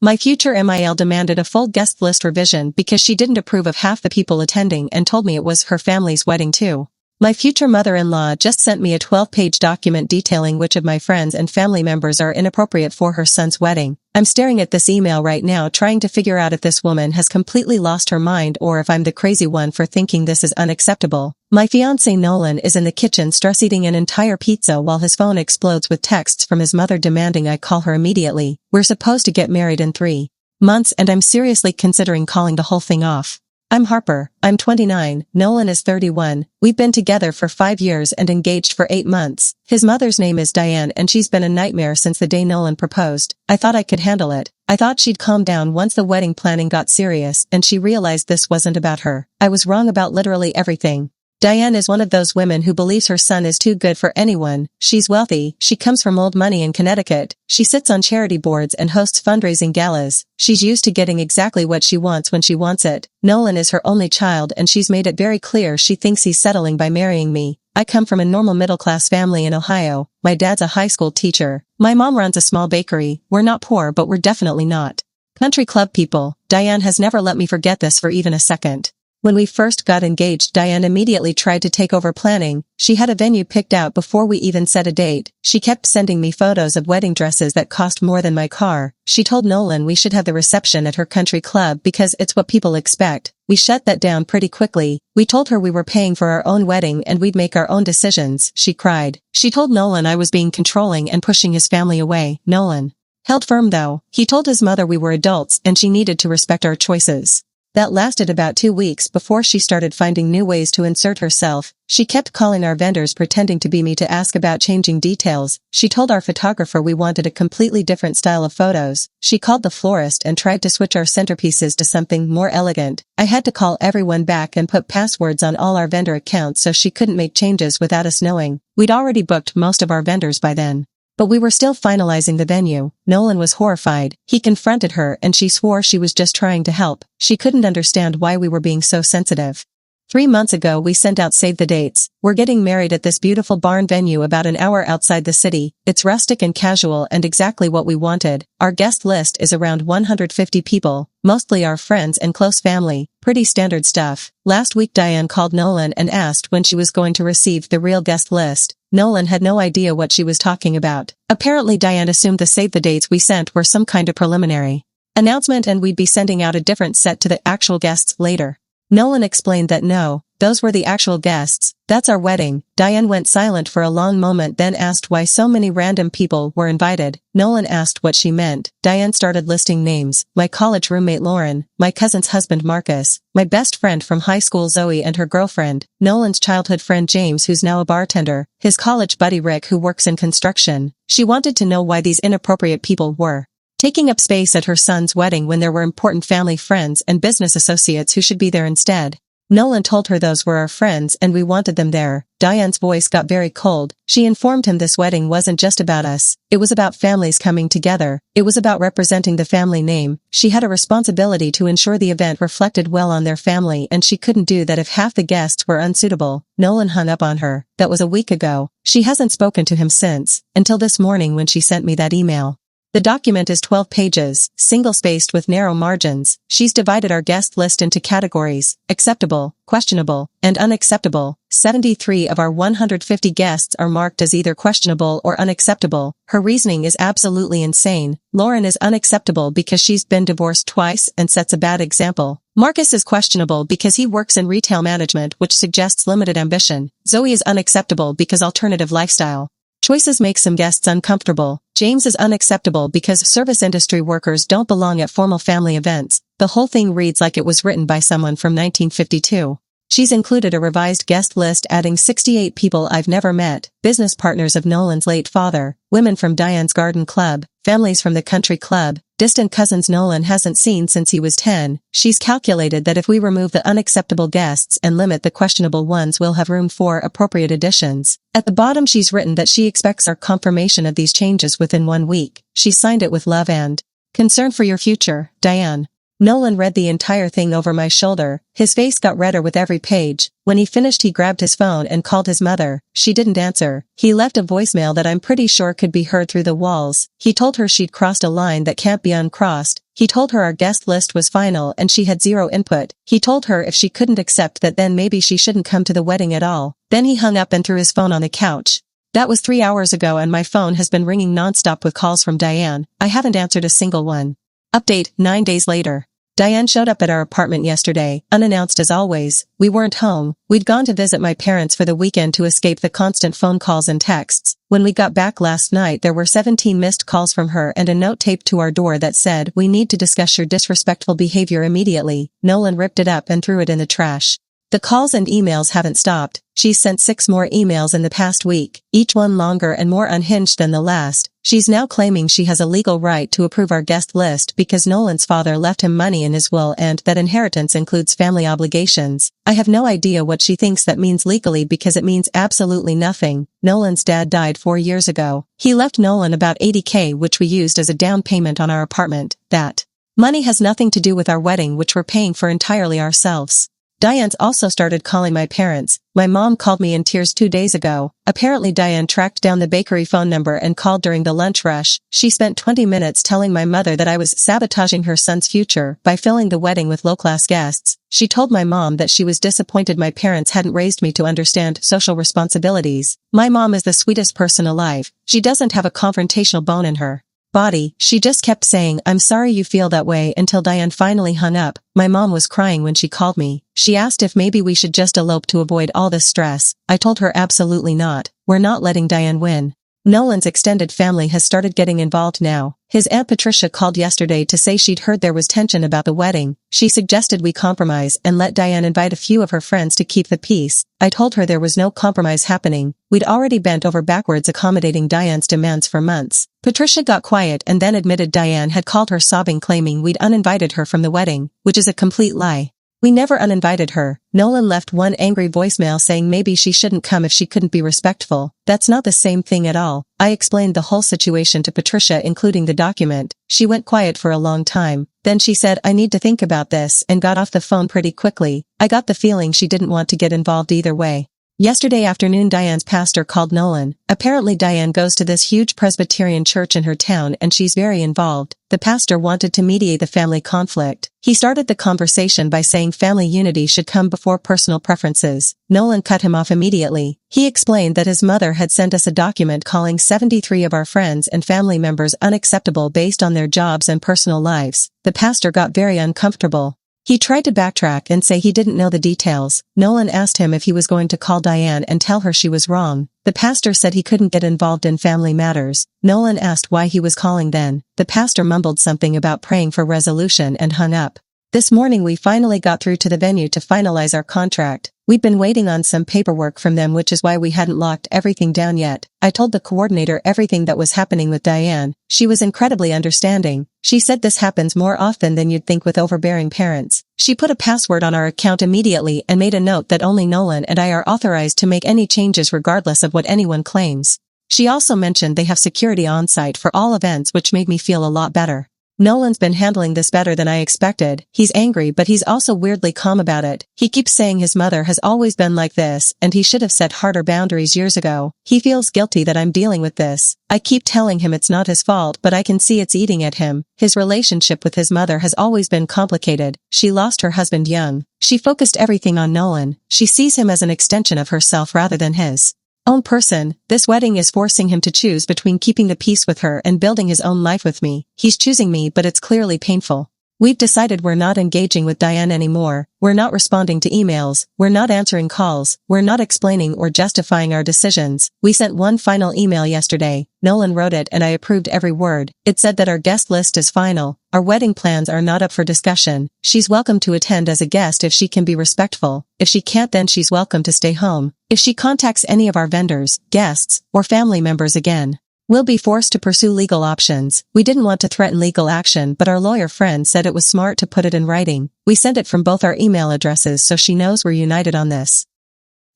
My future MIL demanded a full guest list revision because she didn't approve of half the people attending and told me it was her family's wedding too. My future mother-in-law just sent me a 12-page document detailing which of my friends and family members are inappropriate for her son's wedding. I'm staring at this email right now trying to figure out if this woman has completely lost her mind or if I'm the crazy one for thinking this is unacceptable. My fiancé Nolan is in the kitchen stress-eating an entire pizza while his phone explodes with texts from his mother demanding I call her immediately. We're supposed to get married in 3 months and I'm seriously considering calling the whole thing off. I'm Harper, I'm 29, Nolan is 31, we've been together for 5 years and engaged for 8 months. His mother's name is Diane and she's been a nightmare since the day Nolan proposed. I thought I could handle it. I thought she'd calm down once the wedding planning got serious and she realized this wasn't about her. I was wrong about literally everything. Diane is one of those women who believes her son is too good for anyone. She's wealthy, she comes from old money in Connecticut, she sits on charity boards and hosts fundraising galas. She's used to getting exactly what she wants when she wants it. Nolan is her only child and she's made it very clear she thinks he's settling by marrying me. I come from a normal middle-class family in Ohio. My dad's a high school teacher. My mom runs a small bakery. We're not poor, but we're definitely not country club people. Diane has never let me forget this for even a second. When we first got engaged, Diane immediately tried to take over planning. She had a venue picked out before we even set a date. She kept sending me photos of wedding dresses that cost more than my car. She told Nolan we should have the reception at her country club because it's what people expect. We shut that down pretty quickly. We told her we were paying for our own wedding and we'd make our own decisions. She cried. She told Nolan I was being controlling and pushing his family away. Nolan held firm though. He told his mother we were adults and she needed to respect our choices. That lasted about 2 weeks before she started finding new ways to insert herself. She kept calling our vendors pretending to be me to ask about changing details. She told our photographer we wanted a completely different style of photos. She called the florist and tried to switch our centerpieces to something more elegant. I had to call everyone back and put passwords on all our vendor accounts so she couldn't make changes without us knowing. We'd already booked most of our vendors by then. But we were still finalizing the venue. Nolan was horrified. He confronted her and she swore she was just trying to help. She couldn't understand why we were being so sensitive. 3 months ago we sent out save the dates. We're getting married at this beautiful barn venue about an hour outside the city. It's rustic and casual and exactly what we wanted. Our guest list is around 150 people, mostly our friends and close family. Pretty standard stuff. Last week Diane called Nolan and asked when she was going to receive the real guest list. Nolan had no idea what she was talking about. Apparently Diane assumed the save the dates we sent were some kind of preliminary announcement and we'd be sending out a different set to the actual guests later. Nolan explained that no, those were the actual guests. That's our wedding. Diane went silent for a long moment then asked why so many random people were invited. Nolan asked what she meant. Diane started listing names. My college roommate Lauren, my cousin's husband Marcus, my best friend from high school Zoe and her girlfriend, Nolan's childhood friend James who's now a bartender, his college buddy Rick who works in construction. She wanted to know why these inappropriate people were taking up space at her son's wedding when there were important family friends and business associates who should be there instead. Nolan told her those were our friends and we wanted them there. Diane's voice got very cold. She informed him this wedding wasn't just about us. It was about families coming together. It was about representing the family name. She had a responsibility to ensure the event reflected well on their family and she couldn't do that if half the guests were unsuitable. Nolan hung up on her. That was a week ago. She hasn't spoken to him since, until this morning when she sent me that email. The document is 12 pages, single-spaced with narrow margins. She's divided our guest list into categories: acceptable, questionable, and unacceptable. 73 of our 150 guests are marked as either questionable or unacceptable. Her reasoning is absolutely insane. Lauren is unacceptable because she's been divorced twice and sets a bad example. Marcus is questionable because he works in retail management, which suggests limited ambition. Zoe is unacceptable because alternative lifestyle choices make some guests uncomfortable. James is unacceptable because service industry workers don't belong at formal family events. The whole thing reads like it was written by someone from 1952. She's included a revised guest list adding 68 people I've never met, business partners of Nolan's late father, women from Diane's garden club, families from the country club, distant cousins Nolan hasn't seen since he was 10. She's calculated that if we remove the unacceptable guests and limit the questionable ones, we'll have room for appropriate additions. At the bottom she's written that she expects our confirmation of these changes within 1 week. She signed it with love and concern for your future, Diane. Nolan read the entire thing over my shoulder. His face got redder with every page. When he finished, he grabbed his phone and called his mother. She didn't answer. He left a voicemail that I'm pretty sure could be heard through the walls. He told her she'd crossed a line that can't be uncrossed. He told her our guest list was final and she had zero input. He told her if she couldn't accept that, then maybe she shouldn't come to the wedding at all. Then he hung up and threw his phone on the couch. That was 3 hours ago and my phone has been ringing nonstop with calls from Diane. I haven't answered a single one. Update, 9 days later. Diane showed up at our apartment yesterday, unannounced as always. We weren't home. We'd gone to visit my parents for the weekend to escape the constant phone calls and texts. When we got back last night, there were 17 missed calls from her and a note taped to our door that said, "We need to discuss your disrespectful behavior immediately." Nolan ripped it up and threw it in the trash. The calls and emails haven't stopped. She's sent 6 more emails in the past week, each one longer and more unhinged than the last. She's now claiming she has a legal right to approve our guest list because Nolan's father left him money in his will and that inheritance includes family obligations. I have no idea what she thinks that means legally because it means absolutely nothing. Nolan's dad died 4 years ago. He left Nolan about $80K, which we used as a down payment on our apartment. That money has nothing to do with our wedding, which we're paying for entirely ourselves. Diane's also started calling my parents. My mom called me in tears 2 days ago. Apparently Diane tracked down the bakery phone number and called during the lunch rush. She spent 20 minutes telling my mother that I was sabotaging her son's future by filling the wedding with low-class guests. She told my mom that she was disappointed my parents hadn't raised me to understand social responsibilities. My mom is the sweetest person alive. She doesn't have a confrontational bone in her body. She just kept saying, "I'm sorry you feel that way," until Diane finally hung up. My mom was crying when she called me. She asked if maybe we should just elope to avoid all this stress. I told her absolutely not. We're not letting Diane win. Nolan's extended family has started getting involved now. His Aunt Patricia called yesterday to say she'd heard there was tension about the wedding. She suggested we compromise and let Diane invite a few of her friends to keep the peace. I told her there was no compromise happening. We'd already bent over backwards accommodating Diane's demands for months. Patricia got quiet and then admitted Diane had called her sobbing, claiming we'd uninvited her from the wedding, which is a complete lie. We never uninvited her. Nolan left one angry voicemail saying maybe she shouldn't come if she couldn't be respectful. That's not the same thing at all. I explained the whole situation to Patricia, including the document. She went quiet for a long time. Then she said, "I need to think about this," and got off the phone pretty quickly. I got the feeling she didn't want to get involved either way. Yesterday afternoon, Diane's pastor called Nolan. Apparently Diane goes to this huge Presbyterian church in her town and she's very involved. The pastor wanted to mediate the family conflict. He started the conversation by saying family unity should come before personal preferences. Nolan cut him off immediately. He explained that his mother had sent us a document calling 73 of our friends and family members unacceptable based on their jobs and personal lives. The pastor got very uncomfortable. He tried to backtrack and say he didn't know the details. Nolan asked him if he was going to call Diane and tell her she was wrong. The pastor said he couldn't get involved in family matters. Nolan asked why he was calling then. The pastor mumbled something about praying for resolution and hung up. This morning we finally got through to the venue to finalize our contract. We'd been waiting on some paperwork from them, which is why we hadn't locked everything down yet. I told the coordinator everything that was happening with Diane. She was incredibly understanding. She said this happens more often than you'd think with overbearing parents. She put a password on our account immediately and made a note that only Nolan and I are authorized to make any changes regardless of what anyone claims. She also mentioned they have security on site for all events, which made me feel a lot better. Nolan's been handling this better than I expected. He's angry, but he's also weirdly calm about it. He keeps saying his mother has always been like this, and he should have set harder boundaries years ago. He feels guilty that I'm dealing with this. I keep telling him it's not his fault, but I can see it's eating at him. His relationship with his mother has always been complicated. She lost her husband young. She focused everything on Nolan. She sees him as an extension of herself rather than his own person. This wedding is forcing him to choose between keeping the peace with her and building his own life with me. He's choosing me, but it's clearly painful. We've decided we're not engaging with Diane anymore. We're not responding to emails. We're not answering calls. We're not explaining or justifying our decisions. We sent one final email yesterday. Nolan wrote it and I approved every word. It said that our guest list is final. Our wedding plans are not up for discussion. She's welcome to attend as a guest if she can be respectful. If she can't, then she's welcome to stay home. If she contacts any of our vendors, guests, or family members again, we'll be forced to pursue legal options. We didn't want to threaten legal action, but our lawyer friend said it was smart to put it in writing. We sent it from both our email addresses so she knows we're united on this.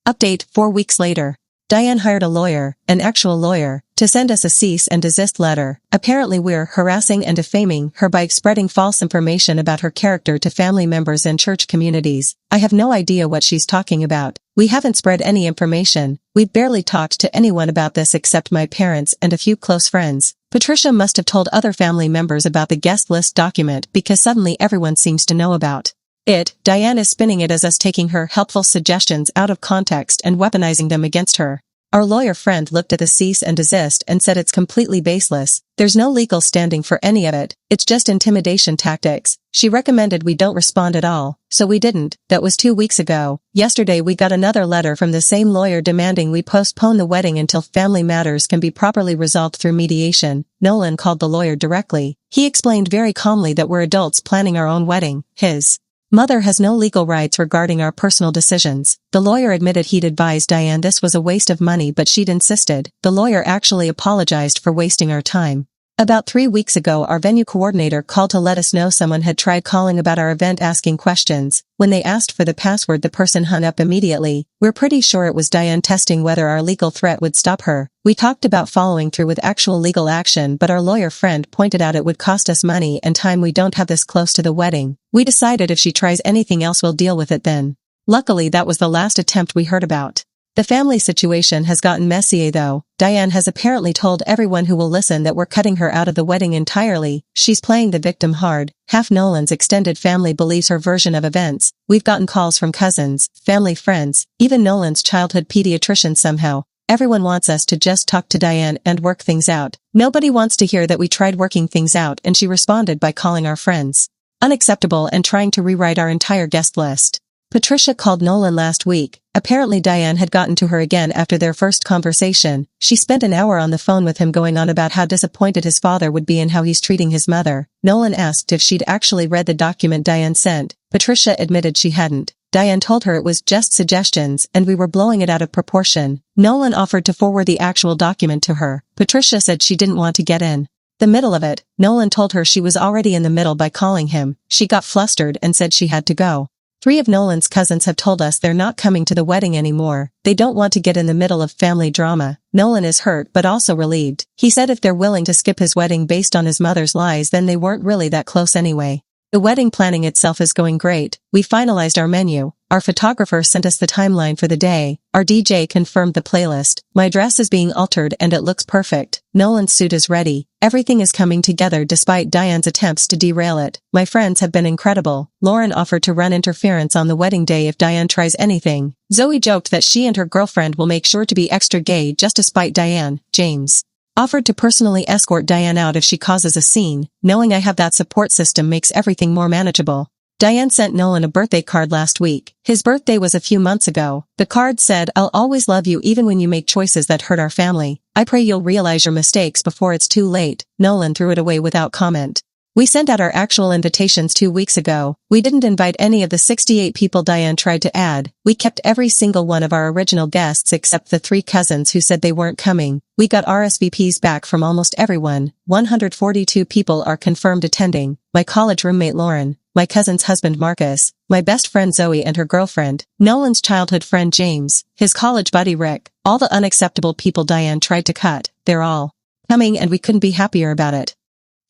Update 4 weeks later. Diane hired a lawyer, an actual lawyer, to send us a cease and desist letter. Apparently we're harassing and defaming her by spreading false information about her character to family members and church communities. I have no idea what she's talking about. We haven't spread any information. We've barely talked to anyone about this except my parents and a few close friends. Patricia must have told other family members about the guest list document because suddenly everyone seems to know about it. Diane is spinning it as us taking her helpful suggestions out of context and weaponizing them against her. Our lawyer friend looked at the cease and desist and said it's completely baseless. There's no legal standing for any of it. It's just intimidation tactics. She recommended we don't respond at all, so we didn't. That was 2 weeks ago. Yesterday we got another letter from the same lawyer demanding we postpone the wedding until family matters can be properly resolved through mediation. Nolan called the lawyer directly. He explained very calmly that we're adults planning our own wedding. His mother has no legal rights regarding our personal decisions. The lawyer admitted he'd advised Diane this was a waste of money, but she'd insisted. The lawyer actually apologized for wasting our time. About 3 weeks ago our venue coordinator called to let us know someone had tried calling about our event asking questions. When they asked for the password the person hung up immediately. We're pretty sure it was Diane testing whether our legal threat would stop her. We talked about following through with actual legal action, but our lawyer friend pointed out it would cost us money and time. We don't have this close to the wedding. We decided if she tries anything else we'll deal with it then. Luckily that was the last attempt we heard about. The family situation has gotten messy though. Diane has apparently told everyone who will listen that we're cutting her out of the wedding entirely. She's playing the victim hard. Half Nolan's extended family believes her version of events. We've gotten calls from cousins, family friends, even Nolan's childhood pediatrician somehow. Everyone wants us to just talk to Diane and work things out. Nobody wants to hear that we tried working things out and she responded by calling our friends unacceptable and trying to rewrite our entire guest list. Patricia called Nolan last week. Apparently Diane had gotten to her again after their first conversation. She spent an hour on the phone with him going on about how disappointed his father would be and how he's treating his mother. Nolan asked if she'd actually read the document Diane sent. Patricia admitted she hadn't. Diane told her it was just suggestions and we were blowing it out of proportion. Nolan offered to forward the actual document to her. Patricia said she didn't want to get in the middle of it. Nolan told her she was already in the middle by calling him. She got flustered and said she had to go. 3 of Nolan's cousins have told us they're not coming to the wedding anymore. They don't want to get in the middle of family drama. Nolan is hurt but also relieved. He said if they're willing to skip his wedding based on his mother's lies then they weren't really that close anyway. The wedding planning itself is going great. We finalized our menu. Our photographer sent us the timeline for the day. Our DJ confirmed the playlist. My dress is being altered and it looks perfect. Nolan's suit is ready. Everything is coming together despite Diane's attempts to derail it. My friends have been incredible. Lauren offered to run interference on the wedding day if Diane tries anything. Zoe joked that she and her girlfriend will make sure to be extra gay just to spite Diane. James offered to personally escort Diane out if she causes a scene. Knowing I have that support system makes everything more manageable. Diane sent Nolan a birthday card last week. His birthday was a few months ago. The card said, "I'll always love you even when you make choices that hurt our family. I pray you'll realize your mistakes before it's too late." Nolan threw it away without comment. We sent out our actual invitations 2 weeks ago. We didn't invite any of the 68 people Diane tried to add. We kept every single one of our original guests except the 3 cousins who said they weren't coming. We got RSVPs back from almost everyone. 142 people are confirmed attending. My college roommate Lauren, my cousin's husband Marcus, my best friend Zoe and her girlfriend, Nolan's childhood friend James, his college buddy Rick, all the unacceptable people Diane tried to cut. They're all coming and we couldn't be happier about it.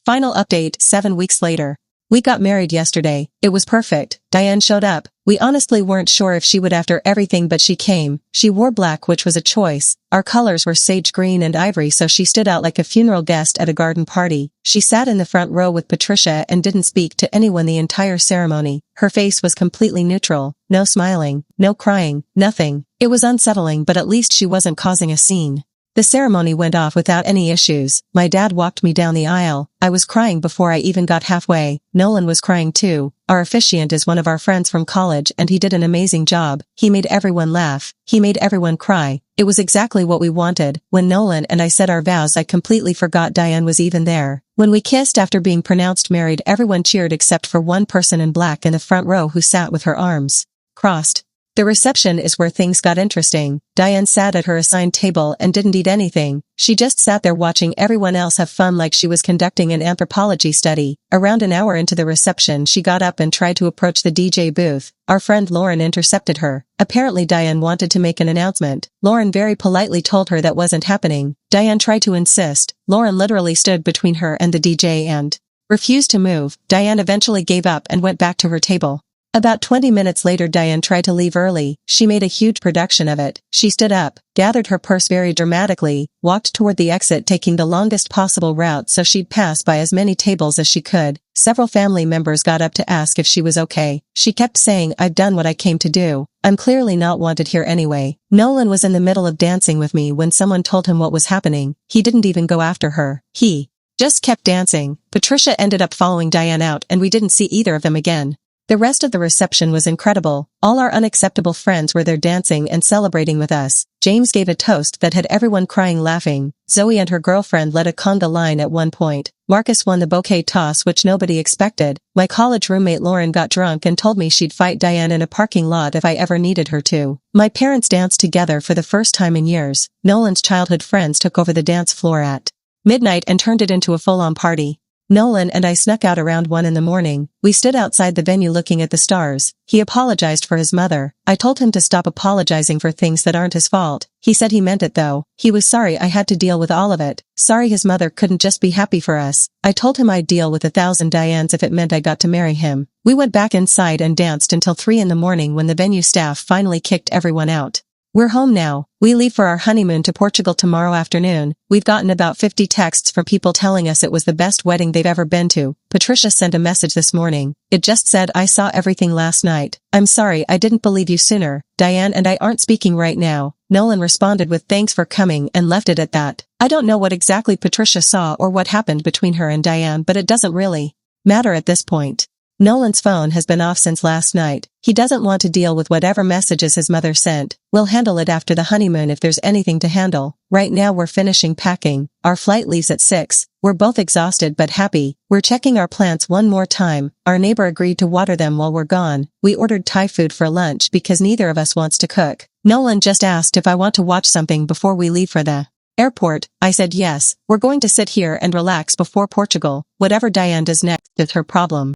Final update 7 weeks later. We got married yesterday. It was perfect. Diane showed up. We honestly weren't sure if she would after everything, but she came. She wore black, which was a choice. Our colors were sage green and ivory, so she stood out like a funeral guest at a garden party. She sat in the front row with Patricia and didn't speak to anyone the entire ceremony. Her face was completely neutral. No smiling, no crying, nothing. It was unsettling, but at least she wasn't causing a scene. The ceremony went off without any issues. My dad walked me down the aisle. I was crying before I even got halfway. Nolan was crying too. Our officiant is one of our friends from college and he did an amazing job. He made everyone laugh. He made everyone cry. It was exactly what we wanted. When Nolan and I said our vows, I completely forgot Diane was even there. When we kissed after being pronounced married, everyone cheered except for one person in black in the front row who sat with her arms crossed. The reception is where things got interesting. Diane sat at her assigned table and didn't eat anything. She just sat there watching everyone else have fun like she was conducting an anthropology study. Around an hour into the reception, she got up and tried to approach the DJ booth. Our friend Lauren intercepted her. Apparently Diane wanted to make an announcement. Lauren very politely told her that wasn't happening. Diane tried to insist. Lauren literally stood between her and the DJ and refused to move. Diane eventually gave up and went back to her table. About 20 minutes later, Diane tried to leave early. She made a huge production of it. She stood up, gathered her purse very dramatically, walked toward the exit taking the longest possible route so she'd pass by as many tables as she could. Several family members got up to ask if she was okay. She kept saying, "I've done what I came to do. I'm clearly not wanted here anyway." Nolan was in the middle of dancing with me when someone told him what was happening. He didn't even go after her. He just kept dancing. Patricia ended up following Diane out and we didn't see either of them again. The rest of the reception was incredible. All our unacceptable friends were there dancing and celebrating with us. James gave a toast that had everyone crying laughing. Zoe and her girlfriend led a conga line at one point. Marcus won the bouquet toss which nobody expected. My college roommate Lauren got drunk and told me she'd fight Diane in a parking lot if I ever needed her to. My parents danced together for the first time in years. Nolan's childhood friends took over the dance floor at midnight and turned it into a full-on party. Nolan and I snuck out around 1 a.m. We stood outside the venue looking at the stars. He apologized for his mother. I told him to stop apologizing for things that aren't his fault. He said he meant it though. He was sorry I had to deal with all of it. Sorry his mother couldn't just be happy for us. I told him I'd deal with 1,000 Dianes if it meant I got to marry him. We went back inside and danced until 3 a.m. when the venue staff finally kicked everyone out. We're home now. We leave for our honeymoon to Portugal tomorrow afternoon. We've gotten about 50 texts from people telling us it was the best wedding they've ever been to. Patricia sent a message this morning. It just said, "I saw everything last night. I'm sorry I didn't believe you sooner. Diane and I aren't speaking right now." Nolan responded with thanks for coming and left it at that. I don't know what exactly Patricia saw or what happened between her and Diane, but it doesn't really matter at this point. Nolan's phone has been off since last night. He doesn't want to deal with whatever messages his mother sent. We'll handle it after the honeymoon if there's anything to handle. Right now we're finishing packing. Our flight leaves at 6. We're both exhausted but happy. We're checking our plants one more time. Our neighbor agreed to water them while we're gone. We ordered Thai food for lunch because neither of us wants to cook. Nolan just asked if I want to watch something before we leave for the airport. I said yes. We're going to sit here and relax before Portugal. Whatever Diane does next is her problem.